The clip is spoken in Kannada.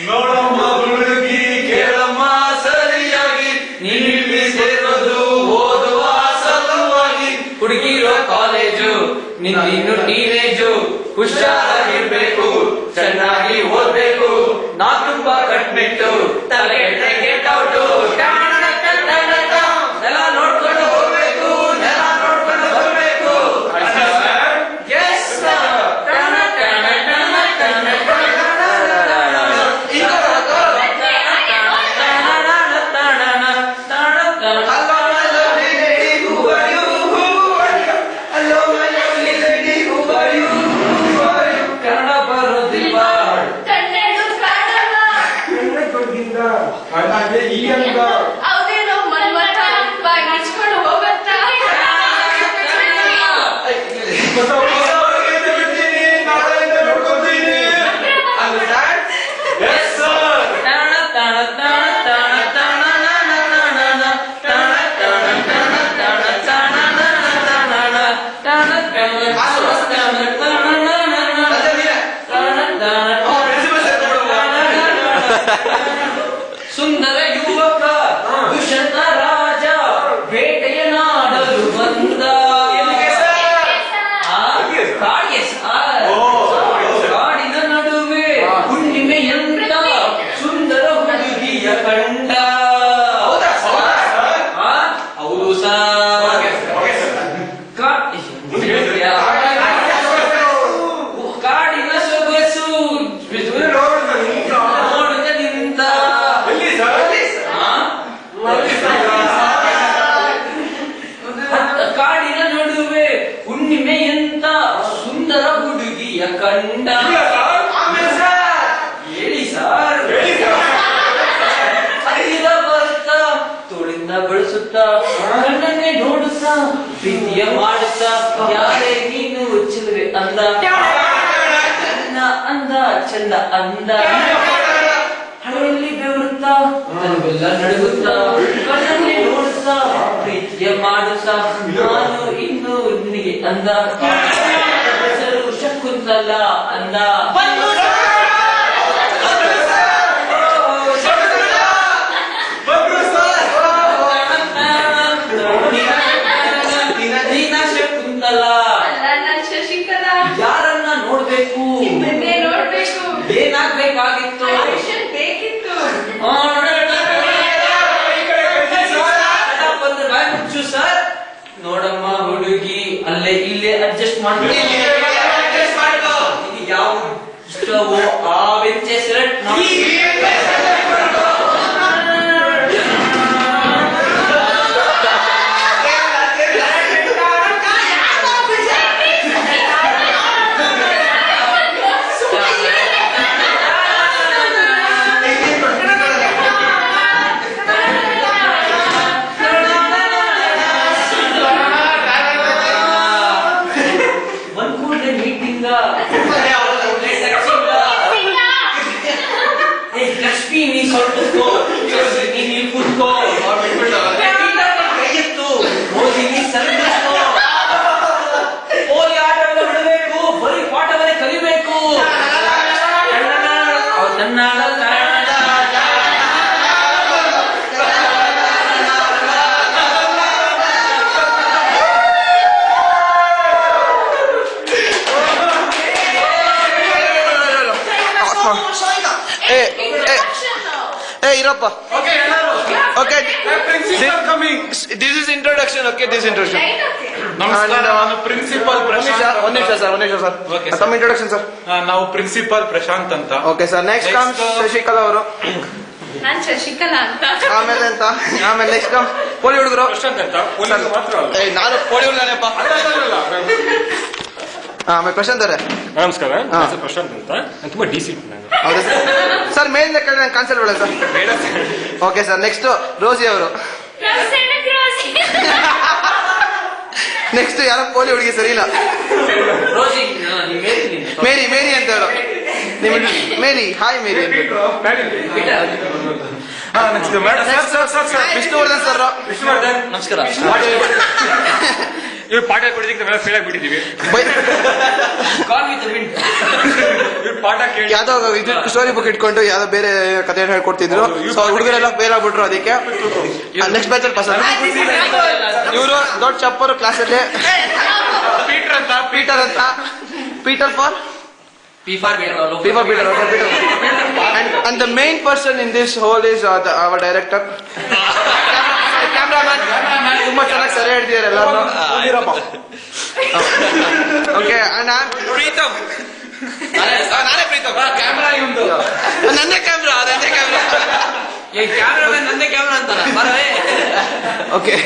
ನೋಡಮ್ಮ ಹುಡುಗಿ ಕೇಳಮ್ಮ ಸರಿಯಾಗಿ ನೀಲಿ ಸೇರೋದು ಓದುವ ಸಲುವಾಗಿ ಹುಡುಗಿರೋ ಕಾಲೇಜು ನಿನ್ನಿನ್ನು ಟೀನೇಜು ಹುಷಾರಾಗಿರ್ಬೇಕು ಚೆನ್ನಾಗಿ ಓದ್ಬೇಕು ನಾ ತುಂಬಾ ಕಟ್ಮೆಂಟು ತಲೆ ಗೆಟ್ ಔಟು ನೆಲ ನೋಡ್ಕೊಂಡು ಹೋಗ್ಬೇಕು ನೆಲ ನೋಡ್ಕೊಂಡು ಬರ್ಬೇಕು ಅದೇನೋ ಮನ್ಮಥ ಬಾಯ್ ಮುಚ್ಕೊಂಡು ಹೋಗತ್ತ ಸುಂದರ ಯುವಕ ದುಷ್ಯಂತ ರಾಜ ಬೇಟೆಯ ನಾಡಲು ಬಂದ ಕಾಡಿನ ನಡುವೆ ಹುಣ್ಣಿಮೆಯಂತ ಸುಂದರ ಹುಡುಗಿಯ ಕಂಡ ಹೌದು ಕಾಡಿನ ಸೊಗಸು ಕಾಡಿನ ನಡುವೆ ಹುಣ್ಣಿಮೆಯಂತ ಸುಂದರ ಹುಡುಗಿಯ ಕಂಡ ಹೇಳಿ ಸಾರ್ ಹರಿದ ಬರ್ತಾ ತೋಳಿಂದ ಬಳಸುತ್ತಾ ಕಣ್ಣನ್ನೇ ನೋಡುತ್ತಾ ಪ್ರೀತಿಯ ಮಾಡುತ್ತಾ ಯಾರೇ ನೀನು ಚಿಲ್ರೆ ಅಂದ ಅಂದ ಚಂದ ಅಂದ ಹಳೆಯಲ್ಲಿ ಬೆವರುತ್ತಾ ತನಗೆಲ್ಲ ನಡುಗುತ್ತಾ ಕಣ್ಣನ್ನೇ ನೋಡುತ್ತಾ ಪ್ರೀತಿಯ ಮಾಡುತ್ತಾ ನಾನು ಇನ್ನು ನಿನಗೆ ಅಂದ ಹೆಸರು ಶಕುಂತಲ ಅಂದ ನೀನಾ ಶಕುಂತಲ ಶಶಿಕಲಾ ಯಾರನ್ನ ನೋಡ್ಬೇಕು ನೋಡ್ಬೇಕು ಏನಾಗ್ಬೇಕಾಗಿತ್ತು ಬೇಕಿತ್ತು ಮುಚ್ಚು ಸರ್ ನೋಡಮ್ಮ ಹುಡುಗಿ ಅಲ್ಲೇ ಇಲ್ಲೇ ಅಡ್ಜಸ್ಟ್ ಮಾಡ್ತೀವಿ ಯಾವ ಇಷ್ಟವೋ ಆ ವೆಚ್ಚ ಸೆಲೆಕ್ಟ್ ಮಾಡಿ ಲಕ್ಷ್ಮಿ ನೀ ಸ್ವಲ್ಪ ನೀ ಕೂತ್ಕೋ ಕೈಯತ್ತು ಮೋದಿ ನೀ ಸರಿಸ್ಕೋ ಪೋಲಿ ಆಟವನ್ನು ಬಿಡಬೇಕು ಬರೀ ಪಾಠವನ್ನೇ ಕಲಿಬೇಕು ನನ್ನ ಇರಪ್ಪ okay this is introduction okay this introduction ನಮಸ್ಕಾರ ನಾನು ಪ್ರಿನ್ಸಿಪಲ್ ಪ್ರಶಾಂತ್ ಒಂದ್ ನಿಮಿಷ ಸರ್ ತಮ್ಮ ಇಂಟ್ರೊಡಕ್ಷನ್ ಸರ್ ನಾವು ಪ್ರಿನ್ಸಿಪಲ್ ಪ್ರಶಾಂತ್ ಅಂತ okay sir next come Shashikala ಅವರು ನಾನ್ ಶಶಿಕಲಾ ಅಂತ ಆಮೇಲೆ ನೆಕ್ಸ್ಟ್ ಕಮ್ ಪೋಲಿ ಹುಡುಗರು ಪ್ರಶಾಂತ್ ಅಂತ ಮಾತ್ರ ನಾನು ಪೋಲಿ ಹುಡುಗನಪ್ಪ ಆಮೇಲೆ ಪ್ರಶಾಂತ್ ಅವರೇ ನಮಸ್ಕಾರ ಪ್ರಶಾಂತ್ ಅಂತ ನಾನು ತುಂಬಾ ಡಿಸಿಟ್ ಹೌದಾ ಸರ್ ಮೇಲಿಂದ ಕೇಳಿದ್ರೆ ನಂಗೆ ಕಾನ್ಸೆಪ್ಟ್ ಬೇಡ ಸರ್ ಓಕೆ ಸರ್ ನೆಕ್ಸ್ಟ್ ರೋಸಿ ಅವರು ನೆಕ್ಸ್ಟ್ ಯಾರೋ ಪೋಲಿ ಹುಡುಗಿ ಸರಿ ಇಲ್ಲ ರೋಸಿ ಮೇರಿ ಅಂತ ಹೇಳು ಮೇರಿ ಹಾಯ್ ಮೇರಿ ವಿಷ್ಣುವರ್ಧನ್ ಸರ್ ವಿಷ್ಣುವರ್ಧನ್ ನಮಸ್ಕಾರ. ಇವ್ರು ಪಾಠ ಕೊಡಿದಕ್ಕೆ ನಾವೆಲ್ಲ fail ಆಗ್ಬಿಟ್ಟಿದೀವಿ. Gone with the wind. ಇವ್ರು ಪಾಠ ಕೇಳಿ ಯಾವ್ದೋ ಇದು ಸ್ಟೋರಿ ಬುಕ್ ಇಟ್ಕೊಂಡು ಯಾವ್ದೋ ಬೇರೆ ಕಥೆ ಹೇಳ್ಕೊಡ್ತಿದ್ರು. ಸೊ ಹುಡುಗರೆಲ್ಲ ಫೇಲ್ ಆಗ್ಬಿಟ್ರು. ಅದಕ್ಕೆ ನೆಕ್ಸ್ಟ್ ಬ್ಯಾಚ್ ಅಲ್ಲಿ ಪಾಸ್ ಇವರು ದೊಡ್ಡ ಚಪ್ಪರು ಕ್ಲಾಸ್ ಅಲ್ಲಿ ಪೀಟರ್ ಅಂತ Peter for P4 Peter. And the main person in this whole is our director. Cameraman. ತುಂಬಾ ಚೆನ್ನಾಗಿ ಸರಿ ಹೇಳ್ತಿದ್ದಾರೆ ಎಲ್ಲರೂ. Okay, and I'm Preetham. ನಾನೇ ಪ್ರೀತಮ್. ಕ್ಯಾಮ್ರಾ ಇವಂದು. ನನ್ನೇ ಕ್ಯಾಮ್ರಾ. ಕ್ಯಾಮ್ರಾಮನ್ ನಂದೇ ಕ್ಯಾಮ್ರಾ ಅಂತಾರ. Okay.